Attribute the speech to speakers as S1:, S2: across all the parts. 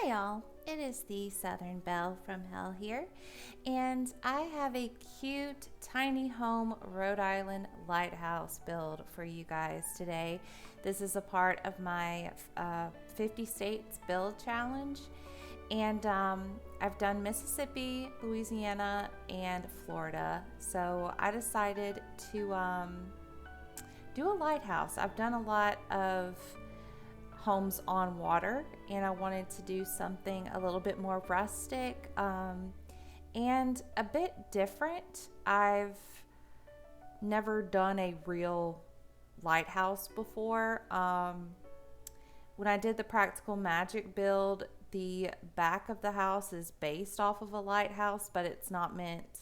S1: Hi y'all, it is the Southern Belle from Hell here, and I have a cute tiny home Rhode Island lighthouse build for you guys today. This is a part of my 50 states build challenge, and I've done Mississippi, Louisiana, and Florida. So I decided to do a lighthouse. I've done a lot of homes on water, and I wanted to do something a little bit more rustic and a bit different. I've never done a real lighthouse before. When I did the Practical Magic build, the back of the house is based off of a lighthouse, but it's not meant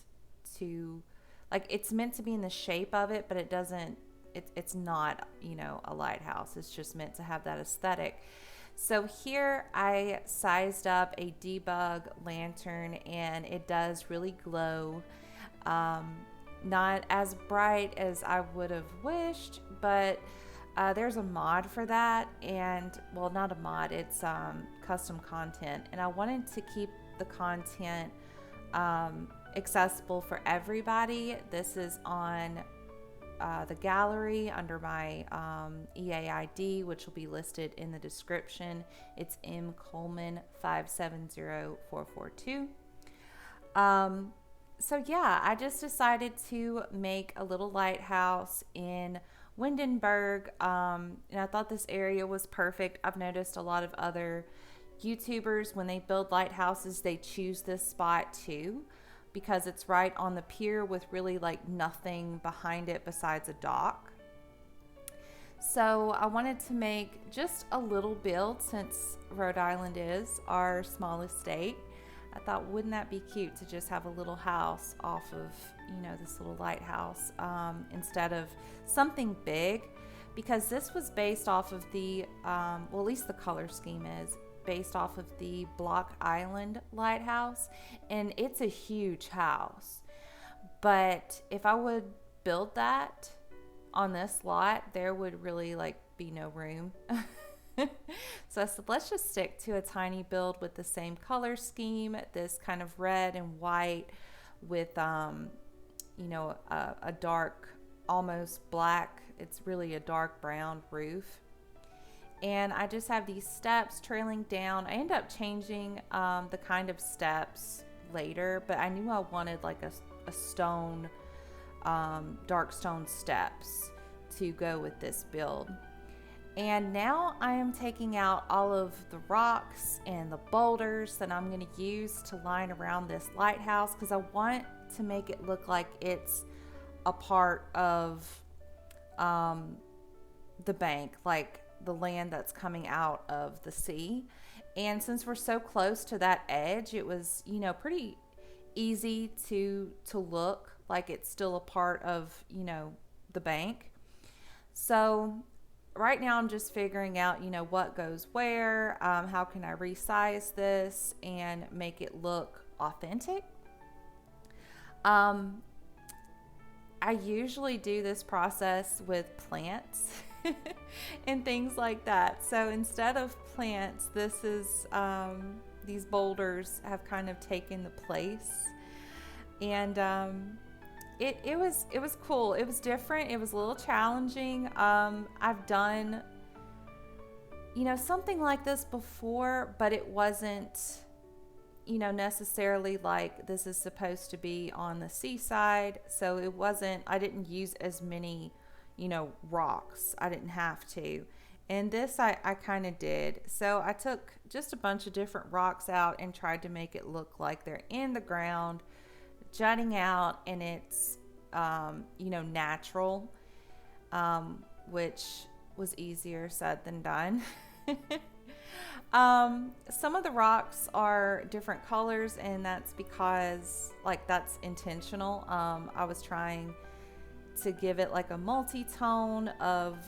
S1: to, like, it's meant to be in the shape of it, but it doesn't, it's not, a lighthouse. It's just meant to have that aesthetic. So here I sized up a debug lantern, and it does really glow. Not as bright as I would have wished, but there's a mod for that, and well, not a mod, it's custom content, and I wanted to keep the content accessible for everybody. This is on the gallery under my EAID, which will be listed in the description. It's M Coleman 570442. So yeah, I just decided to make a little lighthouse in Windenberg, and I thought this area was perfect. I've noticed a lot of other YouTubers, when they build lighthouses, they choose this spot too, because it's right on the pier with really like nothing behind it besides a dock. So I wanted to make just a little build, since Rhode Island is our smallest state. I thought, wouldn't that be cute to just have a little house off of, this little lighthouse instead of something big, because this was based off of the, well, at least the color scheme is based off of the Block Island lighthouse, and it's a huge house. But if I would build that on this lot, there would really be no room. So I said, let's just stick to a tiny build with the same color scheme, this kind of red and white with a dark, almost black, it's really a dark brown roof. And I just have these steps trailing down. I end up changing the kind of steps later, but I knew I wanted like a stone, dark stone steps to go with this build. And now I am taking out all of the rocks and the boulders that I'm going to use to line around this lighthouse, because I want to make it look like it's a part of the bank, like the land that's coming out of the sea. And since we're so close to that edge, it was, pretty easy to look like it's still a part of, the bank. So right now I'm just figuring out, what goes where, how can I resize this and make it look authentic. I usually do this process with plants and things like that. So instead of plants, this is these boulders have kind of taken the place, and it was cool. It was different. It was a little challenging. I've done something like this before, but it wasn't necessarily like this is supposed to be on the seaside. So it wasn't, I didn't use as many rocks. I didn't have to. And this I kind of did. So I took just a bunch of different rocks out and tried to make it look like they're in the ground, jutting out, and it's natural, which was easier said than done. Some of the rocks are different colors, and that's because that's intentional. I was trying to give it like a multi-tone of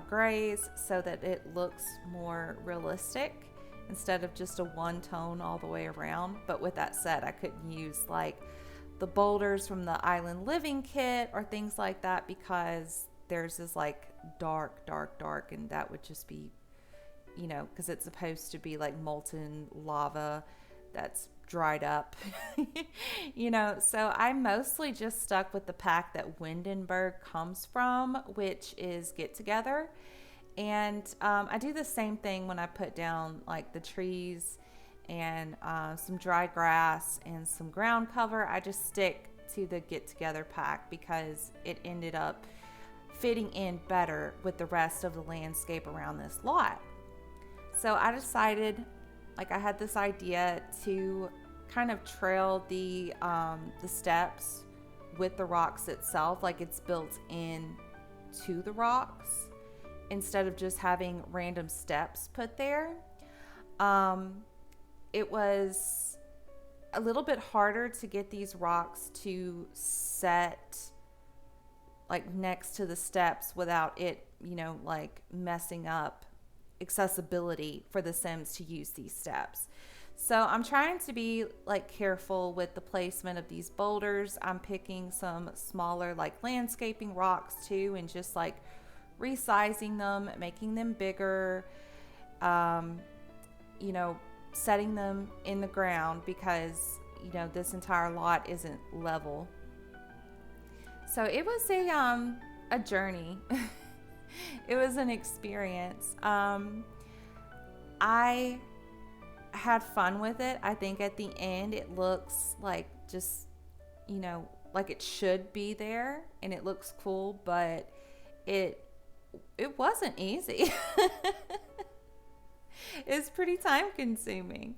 S1: grays so that it looks more realistic instead of just a one tone all the way around. But with that said, I couldn't use like the boulders from the Island Living kit or things like that, because there's this like dark, and that would just be because it's supposed to be like molten lava that's dried up. So I mostly just stuck with the pack that Windenberg comes from, which is Get Together. And I do the same thing when I put down like the trees and some dry grass and some ground cover. I just stick to the Get Together pack because it ended up fitting in better with the rest of the landscape around this lot. So I decided, like, I had this idea to kind of trail the steps with the rocks itself, like it's built in to the rocks instead of just having random steps put there. It was a little bit harder to get these rocks to set like next to the steps without it, like messing up accessibility for the Sims to use these steps. So I'm trying to be like careful with the placement of these boulders. I'm picking some smaller like landscaping rocks too, and just like resizing them, making them bigger, setting them in the ground because, this entire lot isn't level. So it was a journey. It was an experience. I had fun with it. I think at the end it looks like just, like it should be there and it looks cool, but it wasn't easy. It's pretty time consuming.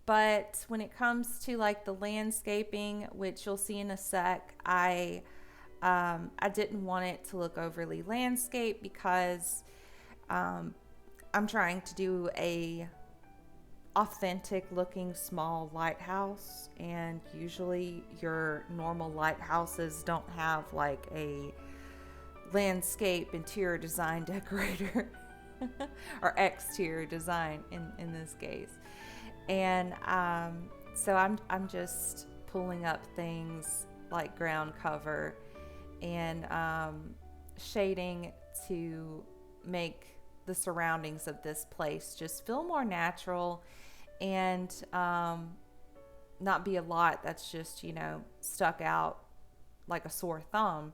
S1: But when it comes to like the landscaping, which you'll see in a sec, I didn't want it to look overly landscaped because I'm trying to do a authentic looking small lighthouse, and usually your normal lighthouses don't have like a landscape interior design decorator or exterior design in this case. And so I'm just pulling up things like ground cover and shading to make the surroundings of this place just feel more natural and not be a lot that's just, stuck out like a sore thumb.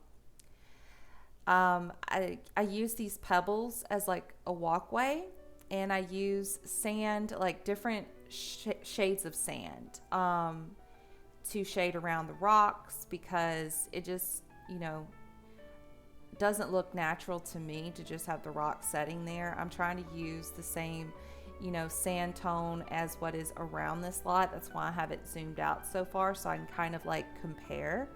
S1: I use these pebbles as like a walkway, and I use sand, like different shades of sand to shade around the rocks because it just, doesn't look natural to me to just have the rock setting there. I'm trying to use the same, sand tone as what is around this lot. That's why I have it zoomed out so far so I can kind of like compare.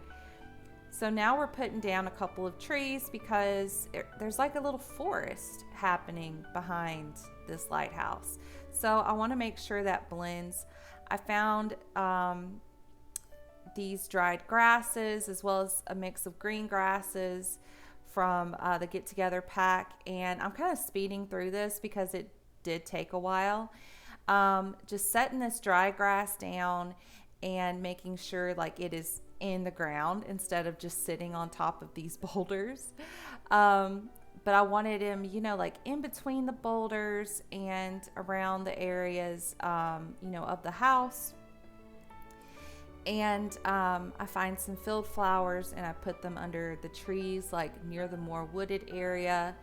S1: So now we're putting down a couple of trees because there's like a little forest happening behind this lighthouse. So I want to make sure that blends. I found these dried grasses as well as a mix of green grasses from the Get Together pack, and I'm kind of speeding through this because it did take a while. Just setting this dry grass down and making sure like it is in the ground instead of just sitting on top of these boulders. But I wanted him, like in between the boulders and around the areas, of the house. And I find some field flowers and I put them under the trees, like near the more wooded area.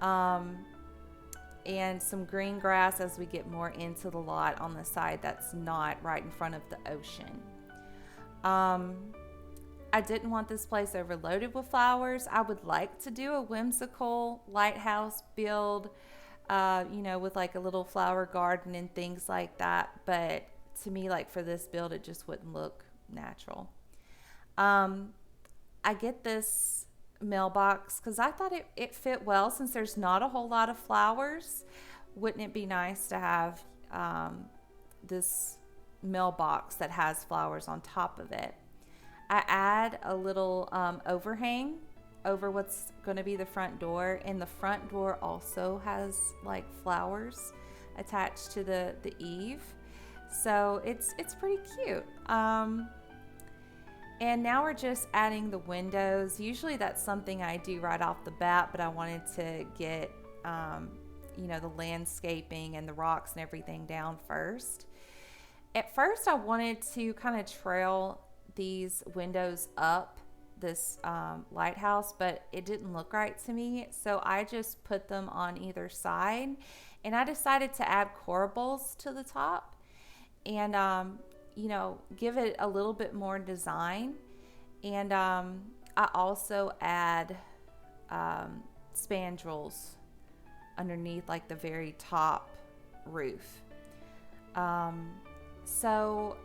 S1: And some green grass as we get more into the lot on the side that's not right in front of the ocean. I didn't want this place overloaded with flowers. I would like to do a whimsical lighthouse build, with like a little flower garden and things like that. But to me, like for this build, it just wouldn't look natural. I get this mailbox because I thought it fit well since there's not a whole lot of flowers. Wouldn't it be nice to have this mailbox that has flowers on top of it? I add a little overhang over what's going to be the front door, and the front door also has like flowers attached to the eave. So it's pretty cute. And now we're just adding the windows. Usually that's something I do right off the bat, but I wanted to get you know, the landscaping and the rocks and everything down first. At first, I wanted to kind of trail these windows up this lighthouse, but it didn't look right to me. So I just put them on either side, and I decided to add corbels to the top and, you know, give it a little bit more design. And I also add spandrels underneath like the very top roof. So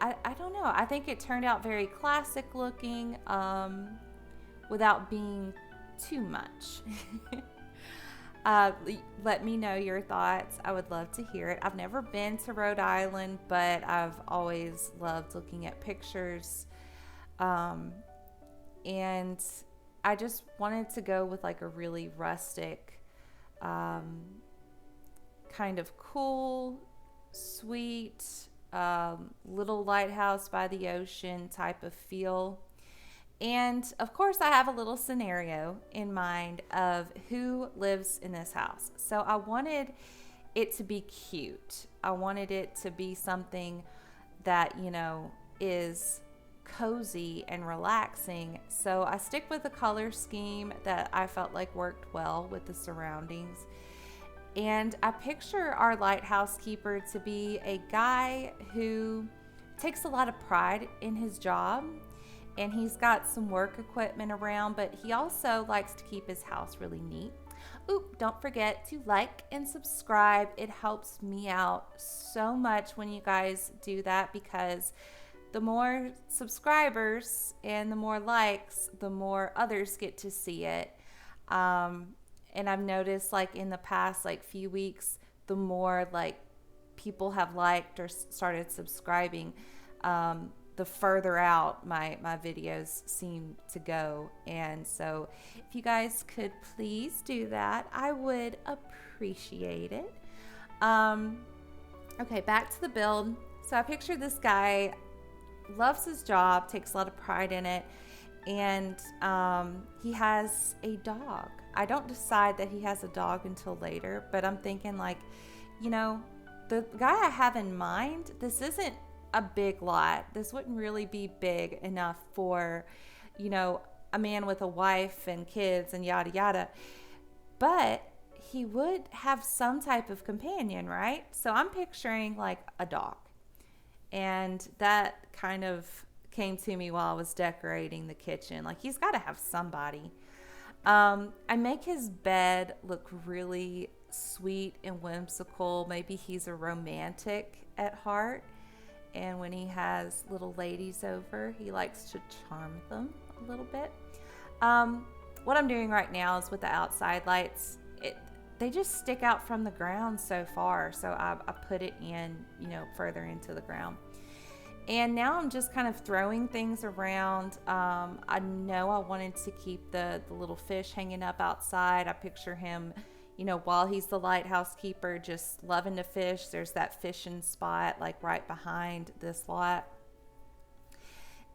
S1: I don't know. I think it turned out very classic looking without being too much. Let me know your thoughts. I would love to hear it. I've never been to Rhode Island, but I've always loved looking at pictures. And I just wanted to go with like a really rustic, kind of cool, sweet, little lighthouse by the ocean type of feel. And of course, I have a little scenario in mind of who lives in this house. So I wanted it to be cute. I wanted it to be something that, you know, is cozy and relaxing. So I stick with a color scheme that I felt like worked well with the surroundings. And I picture our lighthouse keeper to be a guy who takes a lot of pride in his job, and he's got some work equipment around, but he also likes to keep his house really neat. Oop, don't forget to like and subscribe. It helps me out so much when you guys do that, because the more subscribers and the more likes, the more others get to see it. And I've noticed like in the past like few weeks, the more like people have liked or started subscribing, the further out my videos seem to go. And so if you guys could please do that, I would appreciate it. Okay, back to the build. So I picture this guy loves his job, takes a lot of pride in it, and he has a dog. I don't decide that he has a dog until later, but I'm thinking like, you know, the guy I have in mind, this isn't a big lot. This wouldn't really be big enough for, you know, a man with a wife and kids and yada yada. But he would have some type of companion, right? So I'm picturing like a dog. And that kind of came to me while I was decorating the kitchen. Like, he's got to have somebody. I make his bed look really sweet and whimsical. Maybe he's a romantic at heart. And when he has little ladies over, he likes to charm them a little bit. What I'm doing right now is with the outside lights, they just stick out from the ground so far. So I put it in, you know, further into the ground. And now I'm just kind of throwing things around. I know I wanted to keep the little fish hanging up outside. I picture him, you know, while he's the lighthouse keeper, just loving to fish. There's that fishing spot like right behind this lot.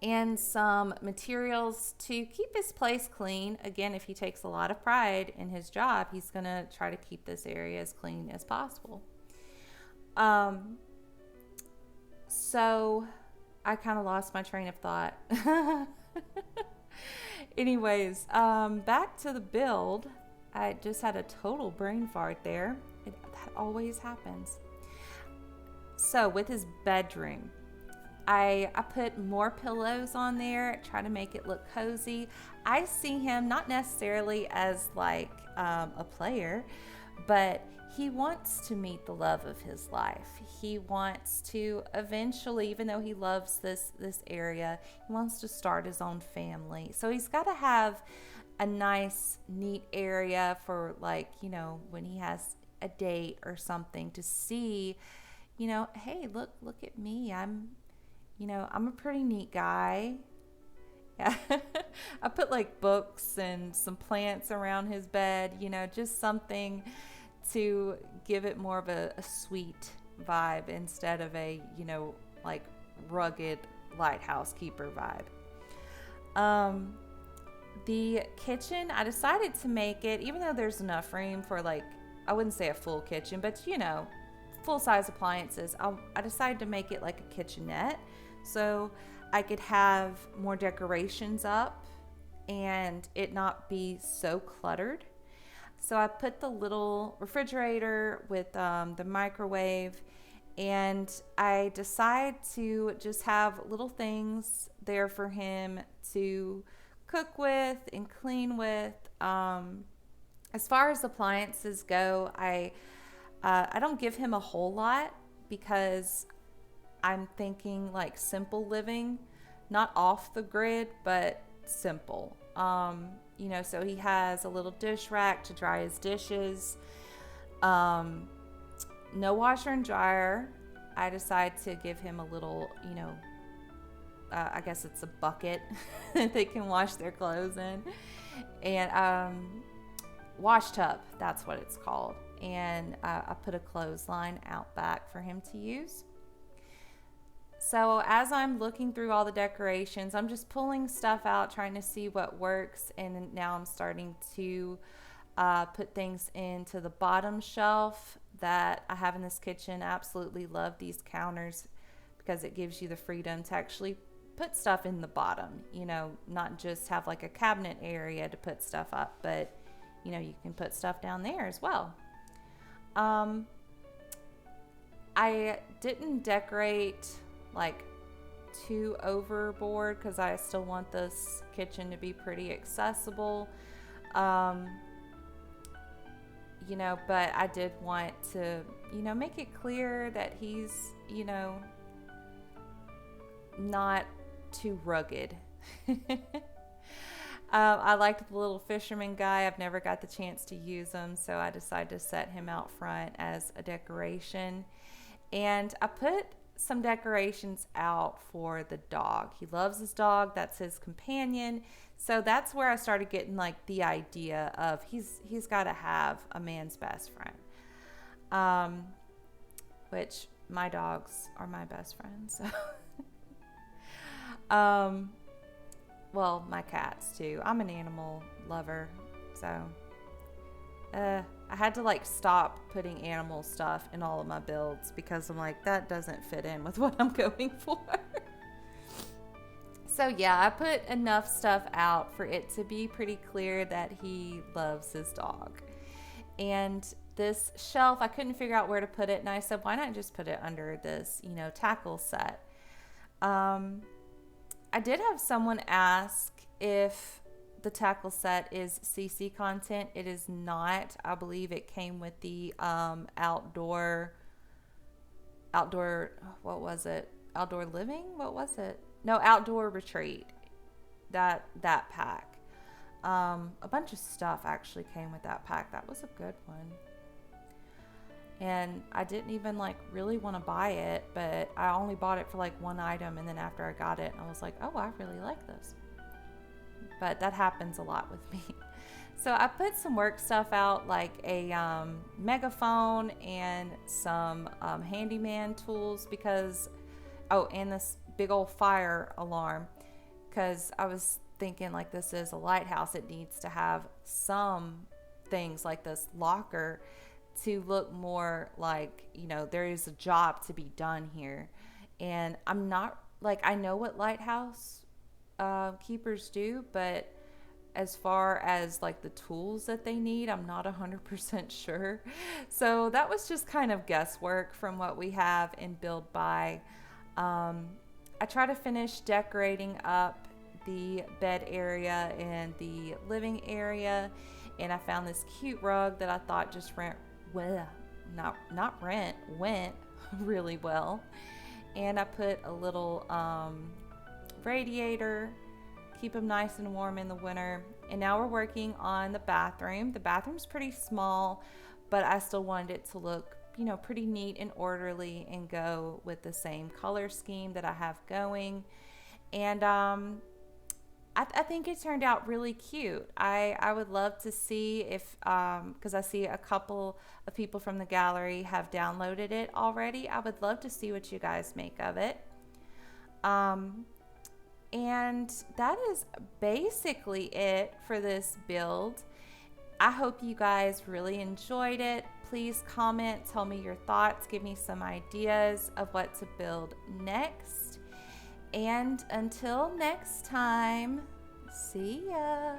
S1: And some materials to keep his place clean. Again, if he takes a lot of pride in his job, he's going to try to keep this area as clean as possible. So I kind of lost my train of thought. Anyways, back to the build. I just had a total brain fart there. That always happens. So with his bedroom, I put more pillows on there, try to make it look cozy. I see him not necessarily as like a player, but he wants to meet the love of his life. He wants to eventually, even though he loves this area, he wants to start his own family. So he's got to have a nice, neat area for, like, you know, when he has a date or something, to see, you know, hey, look at me. I'm a pretty neat guy. Yeah. I put like books and some plants around his bed, you know, just something to give it more of a sweet vibe instead of a, you know, like rugged lighthouse keeper vibe. The kitchen, I decided to make it, even though there's enough room for like, I wouldn't say a full kitchen, but you know, full size appliances. I decided to make it like a kitchenette so I could have more decorations up and it not be so cluttered. So I put the little refrigerator with the microwave, and I decide to just have little things there for him to cook with and clean with. As far as appliances go, I don't give him a whole lot because I'm thinking like simple living, not off the grid, but simple. You know, so he has a little dish rack to dry his dishes. No washer and dryer. I decide to give him a little, you know, I guess it's a bucket that they can wash their clothes in. And wash tub, that's what it's called. And I put a clothesline out back for him to use. So as I'm looking through all the decorations, I'm just pulling stuff out, trying to see what works. And now I'm starting to put things into the bottom shelf that I have in this kitchen. I absolutely love these counters because it gives you the freedom to actually put stuff in the bottom, you know, not just have like a cabinet area to put stuff up, but you know, you can put stuff down there as well. I didn't decorate like too overboard because I still want this kitchen to be pretty accessible. You know, but I did want to, you know, make it clear that he's, you know, not too rugged. I liked the little fisherman guy. I've never got the chance to use him, so I decided to set him out front as a decoration. And I put some decorations out for the dog. He loves his dog. That's his companion. So that's where I started getting like the idea of he's got to have a man's best friend. Which my dogs are my best friends. So. Well, my cats too. I'm an animal lover, so I had to like stop putting animal stuff in all of my builds because I'm like, that doesn't fit in with what I'm going for. So yeah, I put enough stuff out for it to be pretty clear that he loves his dog. And this shelf, I couldn't figure out where to put it, and I said, why not just put it under this, you know, tackle set? I did have someone ask if the tackle set is CC content. It is not. I believe it came with the outdoor, what was it? Outdoor living? What was it? No, outdoor retreat. That pack. A bunch of stuff actually came with that pack. That was a good one. And I didn't even like really want to buy it, but I only bought it for like one item, and then after I got it, I was like, oh, I really like this. But that happens a lot with me. So I put some work stuff out, like a megaphone and some handyman tools because, oh, and this big old fire alarm, because I was thinking like this is a lighthouse. It needs to have some things like this locker to look more like, you know, there is a job to be done here. And I'm not like, I know what lighthouse keepers do, but as far as like the tools that they need, I'm not 100% sure. So that was just kind of guesswork from what we have in build by. I try to finish decorating up the bed area and the living area, and I found this cute rug that I thought just went really well. And I put a little radiator, keep them nice and warm in the winter. And now we're working on the bathroom. The bathroom's pretty small, but I still wanted it to look, you know, pretty neat and orderly and go with the same color scheme that I have going. And I think it turned out really cute. I would love to see if, because I see a couple of people from the gallery have downloaded it already. I would love to see what you guys make of it. And that is basically it for this build. I hope you guys really enjoyed it. Please comment, tell me your thoughts, give me some ideas of what to build next. And until next time, see ya.